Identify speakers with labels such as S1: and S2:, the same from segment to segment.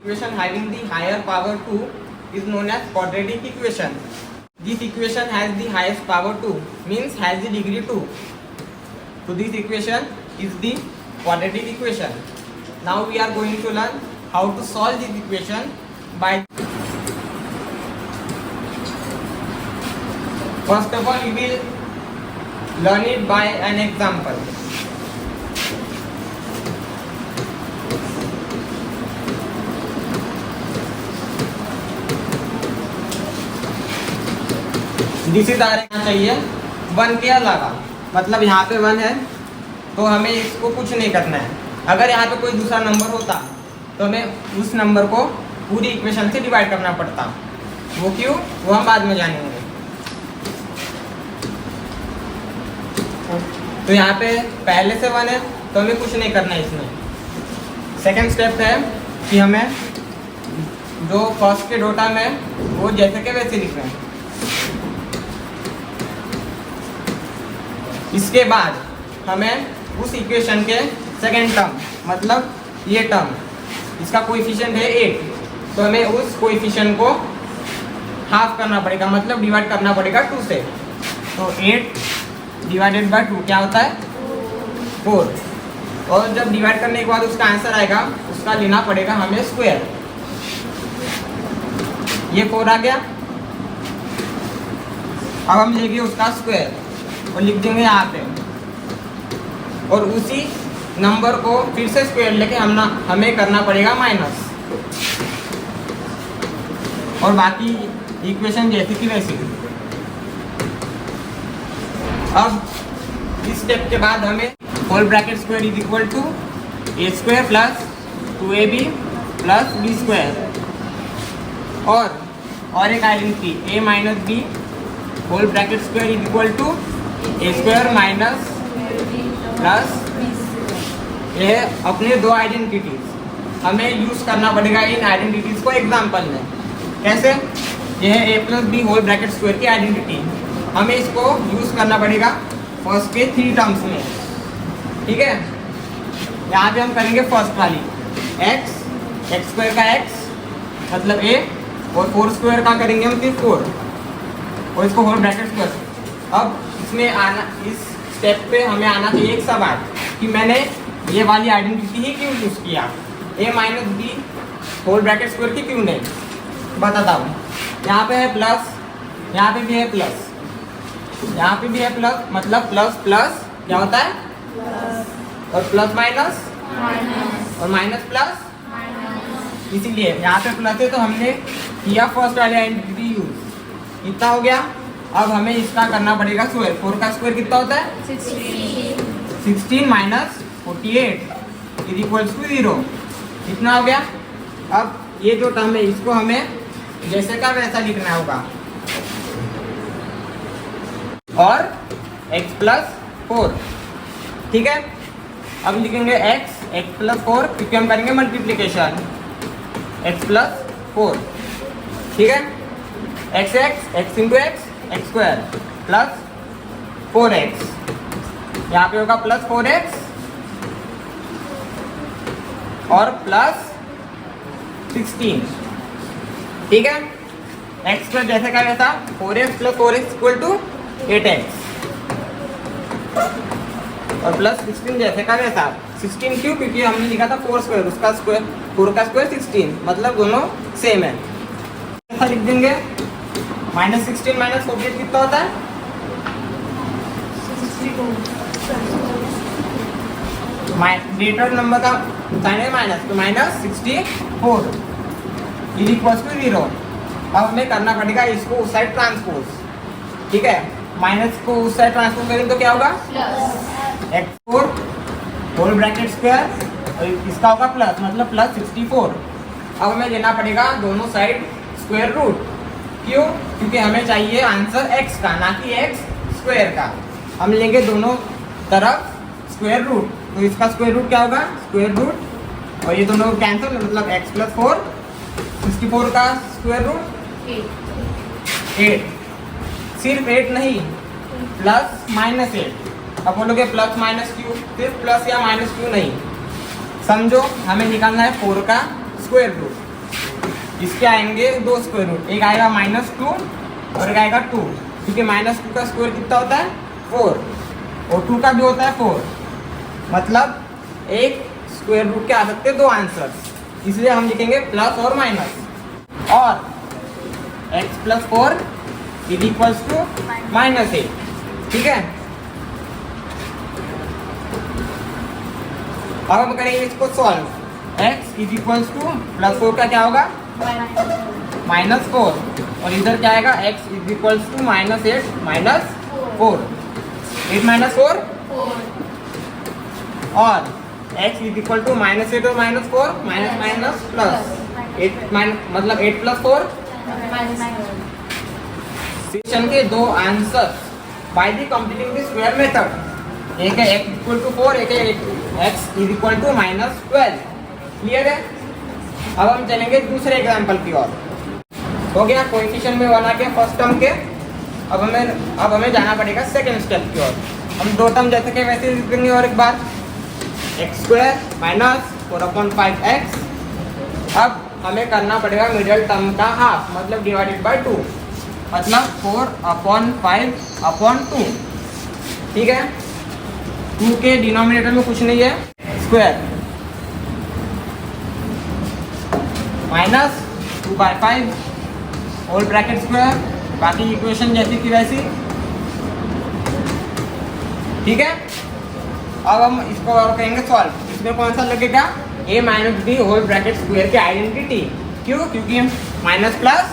S1: equation having the higher power 2 is known as quadratic equation. This equation has the highest power 2, means has the degree 2. So this equation is the quadratic equation. Now we are going to learn how to solve this equation by. First of all, we will learn it by an example. This is R चाहिए 1 के अलावा, मतलब यहाँ पे 1 है तो हमें इसको कुछ नहीं करना है। अगर यहाँ पे कोई दूसरा नंबर होता तो हमें उस नंबर को पूरी इक्वेशन से डिवाइड करना पड़ता। वो क्यों, वो हम बाद में जानेंगे। तो यहाँ पे पहले से 1 है तो हमें कुछ नहीं करना है इसमें। सेकेंड स्टेप है कि हमें जो फर्स्ट के दो टर्म है वो जैसे के वैसे लिख रहे हैं। इसके बाद हमें उस इक्वेशन के सेकेंड टर्म, मतलब ये टर्म, इसका कोएफिशिएंट है 8, तो हमें उस कोएफिशिएंट को हाफ करना पड़ेगा, मतलब डिवाइड करना पड़ेगा 2 से। तो 8 डिवाइडेड बाय 2 क्या होता है 4, और जब डिवाइड करने के बाद उसका आंसर आएगा उसका लेना पड़ेगा हमें स्क्वायर। ये 4 आ गया, अब हम लेंगे उसका स्क्वायर और लिख देंगे यहाँ पे, और उसी नंबर को फिर से स्क्वायर लेके हमें करना पड़ेगा माइनस, और बाकी इक्वेशन जैसी की वैसी। अब इस स्टेप के बाद हमें whole bracket square is equal to a square plus 2ab plus b square, और एक identity a minus b whole bracket square is equal to a square minus plus. ये अपने दो आइडेंटिटीज हमें यूज करना पड़ेगा इन आइडेंटिटीज को एग्जाम्पल में। कैसे, यह है A plus B whole bracket square की आइडेंटिटी, हमें इसको यूज करना पड़ेगा फर्स्ट के 3 टर्म्स में। ठीक है, यहाँ पे हम करेंगे फर्स्ट वाली x स्क्वायर का x मतलब a, और 4 स्क्वायर का करेंगे हम फिर 4, और इसको होल ब्रैकेट स्क्वायर। अब इसमें आना, इस स्टेप पे हमें आना चाहिए एक सवाल कि मैंने ये वाली आइडेंटिटी ही क्यों यूज़ किया, a minus b whole bracket square की क्यों नहीं, बताता हूँ। यहाँ पे है प्लस, यहाँ पे भी है प्लस, यहाँ पे भी है प्लस, मतलब प्लस प्लस क्या होता है प्लस, और प्लस माइनस और माइनस प्लस, इसीलिए यहाँ पे प्लस है तो हमने किया फर्स्ट वाली आइडेंटिटी यूज। कितना हो गया, अब हमें इसका करना पड़ेगा स्क्वायर। 4 का स्क्वायर कितना होता है 16 माइनस 48 इज इक्वल्स टू 0। कितना हो गया। अब ये जो टर्म है इसको हमें जैसे का वैसा लिखना होगा, और x प्लस 4। ठीक है, अब लिखेंगे x प्लस 4, क्योंकि हम करेंगे मल्टीप्लीकेशन x प्लस 4। ठीक है, x into x square plus 4x, यहाँ पे होगा प्लस 4x और प्लस 16। ठीक है, x प्लस जैसे का वैसा 4x plus 4x equal to 8x, और प्लस 16 जैसे का वैसा 16 क्यों, क्योंकि हमने लिखा था 4 स्क्वायर, उसका स्क्वायर 4 का स्क्वायर 16, मतलब दोनों सेम है। ऐसा लिख देंगे। माइनस 16 माइनस 48 कितना होता है 64। ग्रेटर नंबर का साइन है माइनस, तो माइनस 64 इज इक्वल्स टू 0। अब हमें करना पड़ेगा इसको उस साइड ट्रांसपोज। ठीक है, माइनस को उस साइड ट्रांसपोज करेंगे तो क्या होगा x4 होल ब्रैकेट स्क्वायर, और इसका होगा प्लस, मतलब प्लस 64। अब हमें लेना पड़ेगा दोनों साइड स्क्वायर रूट। क्यों, क्योंकि हमें चाहिए आंसर x का, ना कि x स्क्वायर का। हम लेंगे दोनों तरफ स्क्वायर रूट, तो इसका स्क्वायर रूट क्या होगा स्क्वायर रूट, और ये दोनों कैंसिल, मतलब x प्लस 4, 64 का स्क्वायर रूट 8, सिर्फ 8 नहीं प्लस माइनस 8। अब बोलोगे प्लस माइनस क्यों, सिर्फ प्लस या माइनस क्यों नहीं, समझो हमें निकालना है 4 का स्क्वायर रूट। इसके आएंगे दो स्क्वायर रूट, एक आएगा -2 और एक आएगा 2, क्योंकि -2 का स्क्वायर कितना होता है 4 और 2 का भी होता है 4, मतलब एक स्क्वायर रूट के आ सकते हैं दो आंसर्स, इसलिए हम लिखेंगे प्लस और माइनस। और x + 4 = -8, ठीक है। अब हम करेंगे इसको सॉल्व। x = +4 का क्या होगा -4 और इधर क्या आएगा x = -8 -4 8 - 4 और x = -8 और -4 माइनस प्लस 8 मतलब 8 + 4 सेक्शन के दो answer by the completing the square method. एक है x = 4, एक है x = -12। क्लियर है। अब हम चलेंगे दूसरे एग्जांपल की ओर। हो गया कोएफिशिएंट में बना के फर्स्ट टर्म के। अब हमें जाना पड़ेगा सेकंड स्टेप की ओर। हम दो टर्म जैसे कि वैसे लिख देंगे और एक बार x² - 4/5x। अब हमें करना पड़ेगा मिडिल टर्म का हाफ, मतलब /2, मतलब 4/5/2। ठीक है। 2 के डिनोमिनेटर में कुछ नहीं है, स्क्वायर -2/5 होल ब्रैकेट स्क्वायर, बाकी इक्वेशन जैसी की वैसी। ठीक है। अब हम इसको और कहेंगे सॉल्व। इसमें कौन सा लगेगा a - b whole bracket square की आइडेंटिटी। क्यों? क्योंकि माइनस प्लस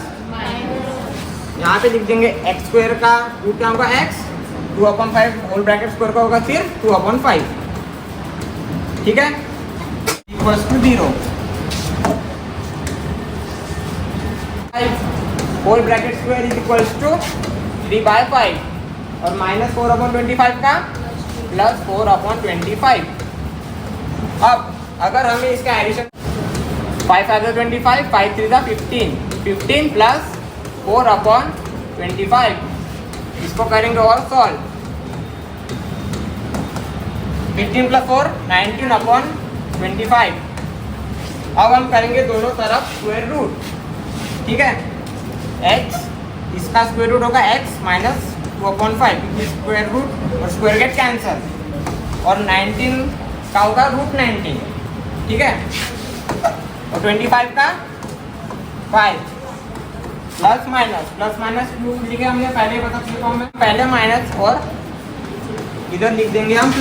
S1: यहाँ पे लिख देंगे x² का रूट क्या होगा x, 2/5 होल ब्रैकेट स्क्वायर का होगा फिर 2/5। ठीक है। = 0 होल ब्रैकेट स्क्वायर = 3/5 और -4/25 का +4/25। अब अगर हमें इसका एडिशन 5 × 25, 5 × 15, 15 + 4/25, इसको करेंगे और सॉल्व। 15 + 4 19/25। अब हम करेंगे दोनों तरफ स्क्वायर रूट। ठीक है। x इसका स्क्वायर रूट होगा x - 2/5, क्योंकि स्क्वायर रूट और स्क्वायर गेट कैंसल, और 19 का होगा √19। ठीक है। और 25 का 5 प्लस माइनस क्यों लिखे हमने पहले बता चुका हूँ मैं। पहले माइनस और इधर लिख देंगे हम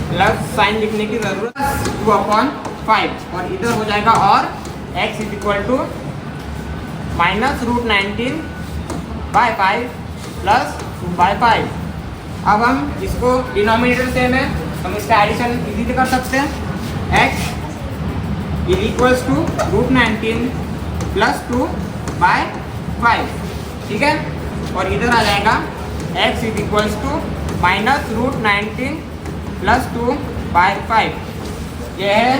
S1: प्लस साइन लिखने की जरूरत 2/5 और इधर हो जाएगा और x = -√19/5 + 2/5। अब हम इसको डिनोमिनेटर सेम है, हम इसका एडिशन इजीली कर सकते हैं। x = √19 + 2/5। ठीक है। और इधर आ जाएगा x = -√19 + 2/5। यह है